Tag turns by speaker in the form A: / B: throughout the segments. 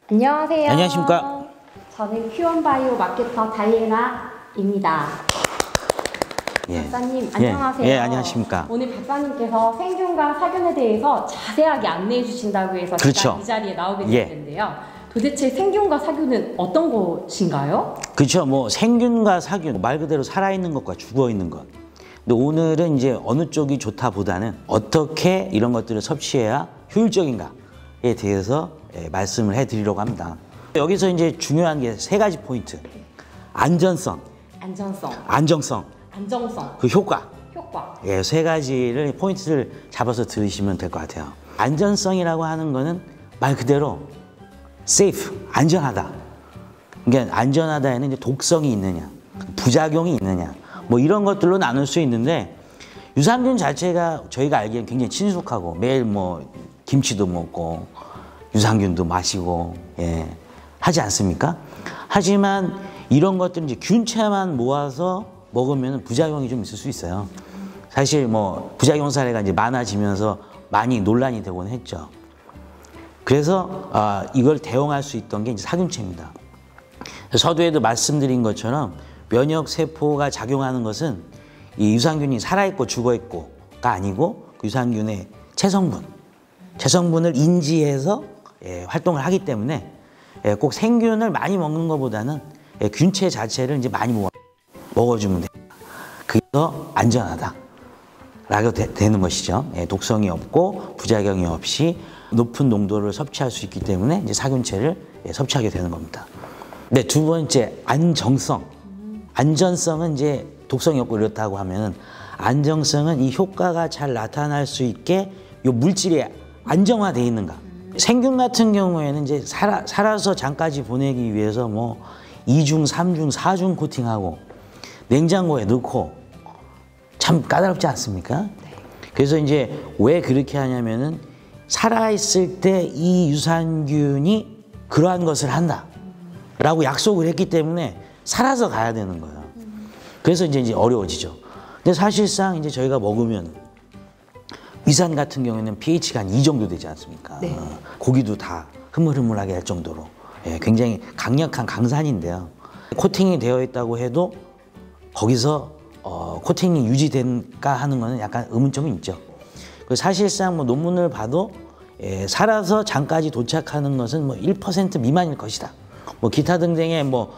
A: 안녕하세요.
B: 안녕하십니까.
A: 저는 큐원바이오 마케터 다이애나입니다. 박사님 안녕하세요.
B: 예, 안녕하십니까.
A: 오늘 박사님께서 생균과 사균에 대해서 자세하게 안내해 주신다고 해서
B: 그렇죠.
A: 제가 이 자리에 나오게 됐는데요. 도대체 생균과 사균은 어떤 것인가요?
B: 그렇죠. 뭐 생균과 사균, 말 그대로 살아있는 것과 죽어있는 것. 근데 오늘은 이제 어느 쪽이 좋다보다는 어떻게 이런 것들을 섭취해야 효율적인가에 대해서 말씀을 해드리려고 합니다. 여기서 이제 중요한 게 세 가지 포인트. 안전성, 안정성, 그 효과. 예, 세 가지를 포인트를 잡아서 들으시면 될 것 같아요. 안전성이라고 하는 거는 말 그대로 safe, 안전하다. 그러니까 안전하다에는 이제 독성이 있느냐, 부작용이 있느냐, 뭐 이런 것들로 나눌 수 있는데 유산균 자체가 저희가 알기엔 굉장히 친숙하고 매일 뭐 김치도 먹고 유산균도 마시고 예, 하지 않습니까? 하지만 이런 것들은 이제 균체만 모아서 먹으면 부작용이 좀 있을 수 있어요. 사실 뭐 부작용 사례가 이제 많아지면서 많이 논란이 되곤 했죠. 그래서 이걸 대응할 수 있던 게 이제 사균체입니다. 서두에도 말씀드린 것처럼 면역 세포가 작용하는 것은 이 유산균이 살아있고 죽어있고가 아니고 그 유산균의 체성분을 인지해서 활동을 하기 때문에 꼭 생균을 많이 먹는 것보다는 균체 자체를 이제 많이 먹어주면 돼요. 그래서 안전하다라고 되는 것이죠. 독성이 없고 부작용이 없이 높은 농도를 섭취할 수 있기 때문에 이제 사균체를 섭취하게 되는 겁니다. 네, 두 번째 안정성. 안전성은 이제 독성이 없고 이렇다고 하면은 안정성은 이 효과가 잘 나타날 수 있게 이 물질이 안정화되어 있는가. 생균 같은 경우에는 이제 살아서 장까지 보내기 위해서 뭐 2중, 3중, 4중 코팅하고 냉장고에 넣고 참 까다롭지 않습니까? 그래서 이제 왜 그렇게 하냐면은 살아있을 때 이 유산균이 그러한 것을 한다라고 약속을 했기 때문에 살아서 가야 되는 거예요. 그래서 이제 어려워지죠. 근데 사실상 이제 저희가 먹으면 위산 같은 경우에는 pH가 한 2 정도 되지 않습니까?
A: 네.
B: 고기도 다 흐물흐물하게 할 정도로 굉장히 강력한 강산인데요. 코팅이 되어 있다고 해도 거기서 코팅이 유지된가 하는 거는 약간 의문점이 있죠. 사실상 뭐 논문을 봐도 살아서 장까지 도착하는 것은 뭐 1% 미만일 것이다. 뭐 기타 등등의 뭐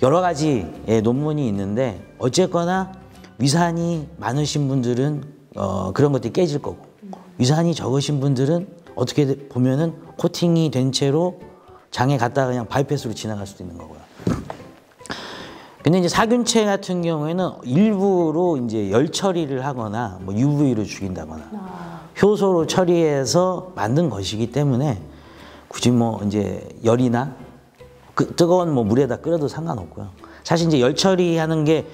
B: 여러 가지 논문이 있는데 어쨌거나 위산이 많으신 분들은 그런 것들이 깨질 거고 위산이 적으신 분들은 어떻게 보면은 코팅이 된 채로 장에 갔다가 그냥 바이패스로 지나갈 수도 있는 거고요. 근데 이제 사균체 같은 경우에는 일부로 이제 열 처리를 하거나 뭐 UV로 죽인다거나 효소로 처리해서 만든 것이기 때문에 굳이 뭐 이제 열이나 그 뜨거운 뭐 물에다 끓여도 상관없고요. 사실 이제 열 처리하는 게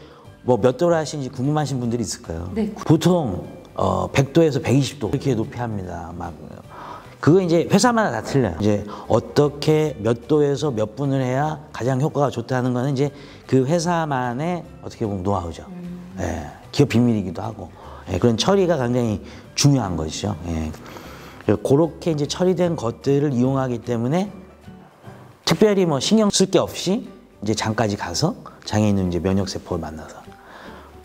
B: 뭐 몇 도로 하시는지 궁금하신 분들이 있을 거예요.
A: 네.
B: 보통 100도에서 120도 이렇게 높이 합니다. 막 그거 이제 회사마다 다 틀려요. 이제 어떻게 몇 도에서 몇 분을 해야 가장 효과가 좋다는 거는 이제 그 회사만의 어떻게 보면 노하우죠. 예, 기업 비밀이기도 하고 그런 처리가 굉장히 중요한 것이죠. 그렇게 이제 처리된 것들을 이용하기 때문에 특별히 뭐 신경 쓸 게 없이 이제 장까지 가서 장에 있는 이제 면역 세포를 만나서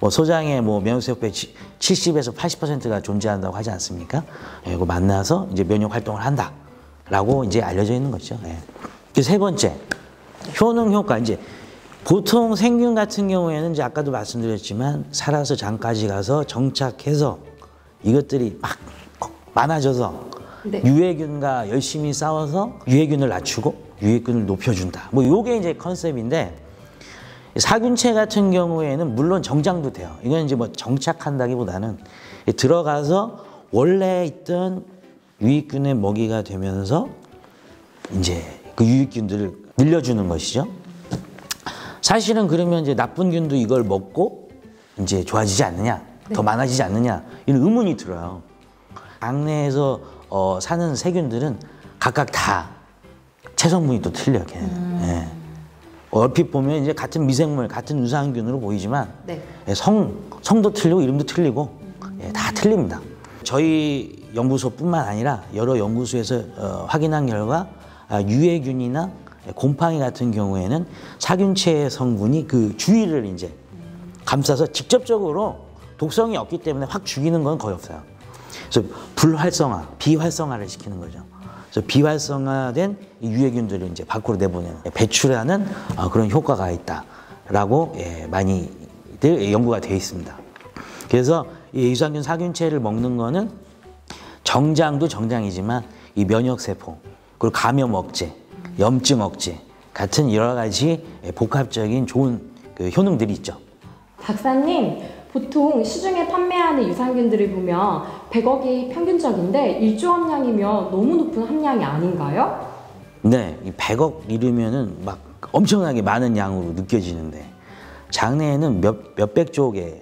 B: 뭐 소장에 뭐 면역 세포의 70에서 80%가 존재한다고 하지 않습니까? 그거 만나서 이제 면역 활동을 한다라고 이제 알려져 있는 거죠. 세 번째 효능 효과 이제 보통 생균 같은 경우에는 이제 아까도 말씀드렸지만 살아서 장까지 가서 정착해서 이것들이 막 많아져서
A: 네.
B: 유해균과 열심히 싸워서 유해균을 낮추고 유해균을 높여준다. 뭐 요게 이제 컨셉인데 사균체 같은 경우에는 물론 정장도 돼요. 이건 이제 뭐 정착한다기보다는 들어가서 원래 있던 유익균의 먹이가 되면서 이제 그 유익균들을 늘려주는 것이죠. 사실은 그러면 이제 나쁜 균도 이걸 먹고 이제 좋아지지 않느냐, 더 많아지지 않느냐 이런 의문이 들어요. 장내에서 사는 세균들은 각각 다 체성분이 또 틀려, 걔는. 얼핏 보면 이제 같은 미생물, 같은 유산균으로 보이지만
A: 네.
B: 성도 틀리고 이름도 틀리고 다 틀립니다. 저희 연구소뿐만 아니라 여러 연구소에서 확인한 결과 유해균이나 곰팡이 같은 경우에는 살균체 성분이 그 주위를 이제 감싸서 직접적으로 독성이 없기 때문에 확 죽이는 건 거의 없어요. 그래서 불활성화, 비활성화를 시키는 거죠. 그래서 비활성화된 이 유해균들을 이제 밖으로 내보내는, 배출하는 그런 효과가 있다라고 많이들 연구가 되어 있습니다. 그래서 이 유산균 살균체를 먹는 거는 정장도 정장이지만 이 면역세포, 그리고 감염 억제, 염증 억제 같은 여러 가지 복합적인 좋은 그 효능들이 있죠.
A: 박사님, 보통 시중에 판매하는 유산균들을 보면 100억이 평균적인데 1조 함량이면 너무 높은 함량이 아닌가요?
B: 네, 이 100억 이르면은 막 엄청나게 많은 양으로 느껴지는데 장내에는 몇백 조 개,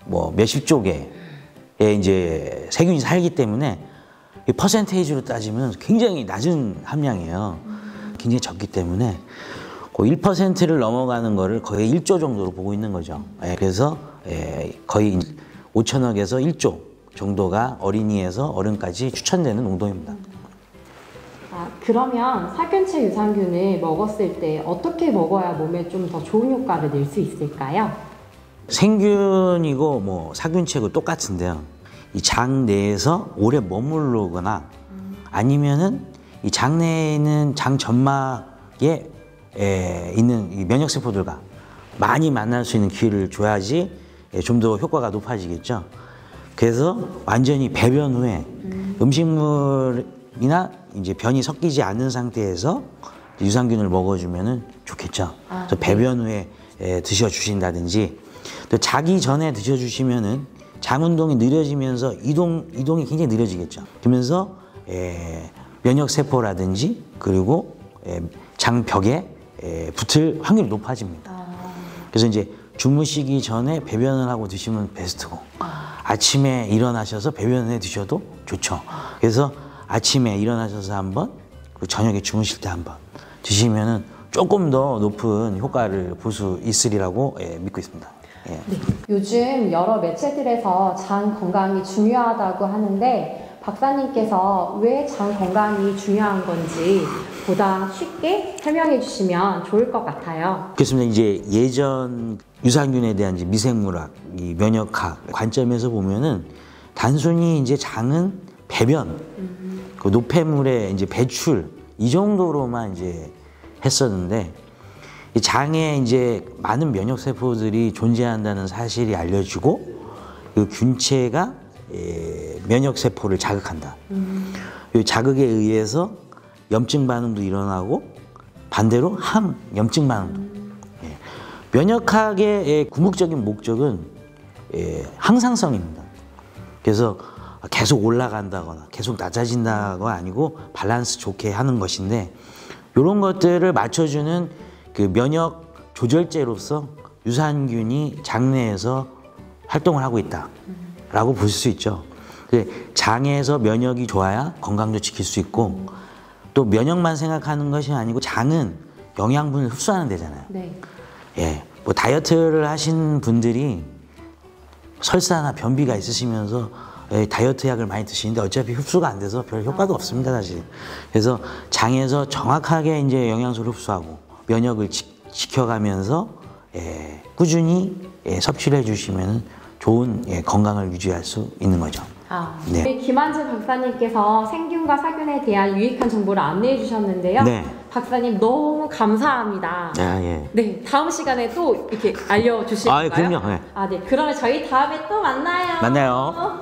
B: 뭐 몇십 조 개의 이제 세균이 살기 때문에 이 퍼센테이지로 따지면 굉장히 낮은 함량이에요. 굉장히 적기 때문에 그 1%를 넘어가는 거를 거의 1조 정도로 보고 있는 거죠. 그래서 거의 5천억에서 1조 정도가 어린이에서 어른까지 추천되는 농도입니다.
A: 그러면 살균체 유산균을 먹었을 때 어떻게 먹어야 몸에 좀 더 좋은 효과를 낼 수 있을까요?
B: 생균이고 뭐 살균체고 똑같은데요. 이 장 내에서 오래 머무르거나 아니면은 이 장내에 있는 장 점막에 있는 이 면역세포들과 많이 만날 수 있는 기회를 줘야지 좀 더 효과가 높아지겠죠. 그래서 완전히 배변 후에 음식물이나 이제 변이 섞이지 않는 상태에서 유산균을 먹어주면은 좋겠죠. 그래서 배변 후에 드셔 주신다든지 또 자기 전에 드셔 주시면은 장 운동이 느려지면서 이동이 굉장히 느려지겠죠. 그러면서 면역 세포라든지 그리고 장벽에 붙을 확률이 높아집니다. 그래서 이제 주무시기 전에 배변을 하고 드시면 베스트고 아침에 일어나셔서 배변을 해 드셔도 좋죠. 그래서 아침에 일어나셔서 한번 그리고 저녁에 주무실 때 한번 드시면은 조금 더 높은 효과를 볼 수 있으리라고 믿고 있습니다.
A: 네, 요즘 여러 매체들에서 장 건강이 중요하다고 하는데 박사님께서 왜 장 건강이 중요한 건지 보다 쉽게 설명해 주시면 좋을 것 같아요.
B: 그렇습니다. 이제 예전 유산균에 대한 이제 미생물학, 이 면역학 관점에서 보면은 단순히 이제 장은 배변, 그 노폐물의 이제 배출 이 정도로만 이제 했었는데 이 장에 이제 많은 면역 세포들이 존재한다는 사실이 알려지고 그 균체가 면역 세포를 자극한다. 이 자극에 의해서 염증 반응도 일어나고 반대로 항염증 반응도. 면역학의 궁극적인 목적은 항상성입니다. 그래서 계속 올라간다거나 계속 낮아진다가 아니고 밸런스 좋게 하는 것인데 이런 것들을 맞춰주는 그 면역 조절제로서 유산균이 장내에서 활동을 하고 있다라고 볼 수 있죠. 장에서 면역이 좋아야 건강도 지킬 수 있고 또 면역만 생각하는 것이 아니고 장은 영양분을 흡수하는 데잖아요.
A: 네.
B: 뭐 다이어트를 하신 분들이 설사나 변비가 있으시면서 다이어트 약을 많이 드시는데 어차피 흡수가 안 돼서 별 효과도 없습니다, 사실. 그래서 장에서 정확하게 이제 영양소를 흡수하고 면역을 지켜가면서 꾸준히 섭취를 해주시면 좋은 건강을 유지할 수 있는 거죠.
A: 네. 우리 김한진 박사님께서 생균과 살균에 대한 유익한 정보를 안내해 주셨는데요.
B: 네.
A: 박사님 너무 감사합니다. 네, 다음 시간에 또 이렇게 알려주실까요?
B: 그럼요.
A: 네. 그러면 저희 다음에 또 만나요.
B: 만나요.